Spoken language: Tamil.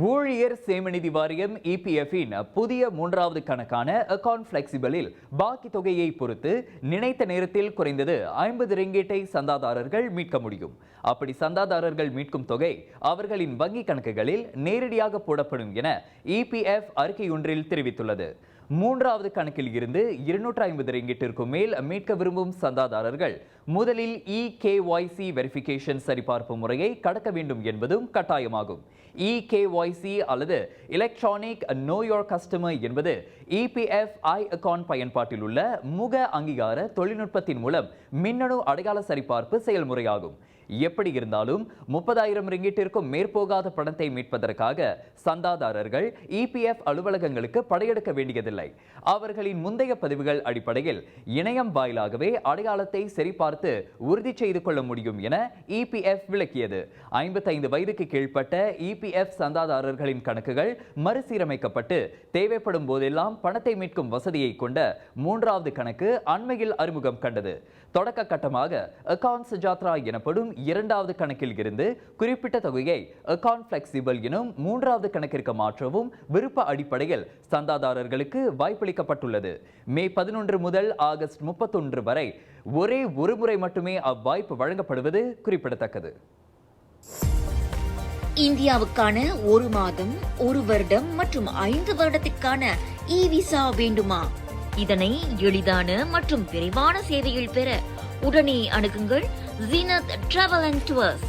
ஊழியர் சேமநிதி வாரியம் இபிஎஃப்பின் புதிய மூன்றாவது கணக்கான அக்கவுண்ட் பிளெக்சிபிளில் பாக்கி தொகையை பொறுத்து நினைத்த நேரத்தில் குறைந்தது 50 ரிங்கேட்டை சந்தாதாரர்கள் மீட்க முடியும். அப்படி சந்தாதாரர்கள் மீட்கும் தொகை அவர்களின் வங்கி கணக்குகளில் நேரடியாக போடப்படும் என இபிஎஃப் அறிக்கையொன்றில் தெரிவித்துள்ளது. மூன்றாவது கணக்கில் இருந்து 250 ரிங்கிட்டிற்கும் மேல் மீட்க விரும்பும் சந்தாதாரர்கள் முதலில் EKYC வெரிஃபிகேஷன் சரிபார்ப்பு முறையை கடக்க வேண்டும் என்பதும் கட்டாயமாகும். EKYC அல்லது எலக்ட்ரானிக் நோ யோர் கஸ்டமர் என்பது இபிஎஃப் அக்கவுண்ட் பயன்பாட்டில் உள்ள முக அங்கீகார தொழில்நுட்பத்தின் மூலம் மின்னணு அடையாள சரிபார்ப்பு செயல்முறையாகும். எப்படி இருந்தாலும் 30,000 ரிங்கிட்டிற்கும் மேற்போகாத பணத்தை மீட்பதற்காக சந்தாதாரர்கள் இபிஎஃப் அலுவலகங்களுக்கு படையெடுக்க வேண்டியதில்லை. அவர்களின் முந்தைய பதிவுகள் அடிப்படையில் இணையம் வாயிலாகவே அடையாளத்தை சரிபார்த்து உறுதி செய்து கொள்ள முடியும் என இபிஎஃப் விளக்கியது. 55 வயதுக்கு கீழ்ப்பட்ட இபிஎஃப் சந்தாதாரர்களின் கணக்குகள் மறுசீரமைக்கப்பட்டு தேவைப்படும் போதெல்லாம் பணத்தை மீட்கும் வசதியை கொண்ட மூன்றாவது கணக்கு அண்மையில் அறிமுகம் கண்டது. தொடக்க கட்டமாக அக்கவுண்ட் சுஜாத்ரா எனப்படும் இரண்டாவது கணக்கில் இருந்து குறிப்பிட்ட தொகையை அக்கவுண்ட் பிளெக்சிபிள் எனும் மூன்றாவது கணக்கிற்கு மாற்றவும் விருப்ப அடிப்படையில் சந்தாதாரர்களுக்கு வாய்ப்பளிக்கப்பட்டுள்ளது. மே 11 முதல் ஆகஸ்ட் 31 வரை ஒரே ஒரு முறை மட்டுமே அவ்வாய்ப்பு வழங்கப்படுவது குறிப்பிடத்தக்கது. இந்தியாவுக்கான 1 மாதம் 1 வருடம் மற்றும் 5 வருடத்திற்கான இ-விசா வேண்டுமா? இதனை எளிதான மற்றும் விரைவான சேவையில் பெற உடனே அணுகுங்கள் ஜீனத் டிராவல் அண்ட் டூர்ஸ்.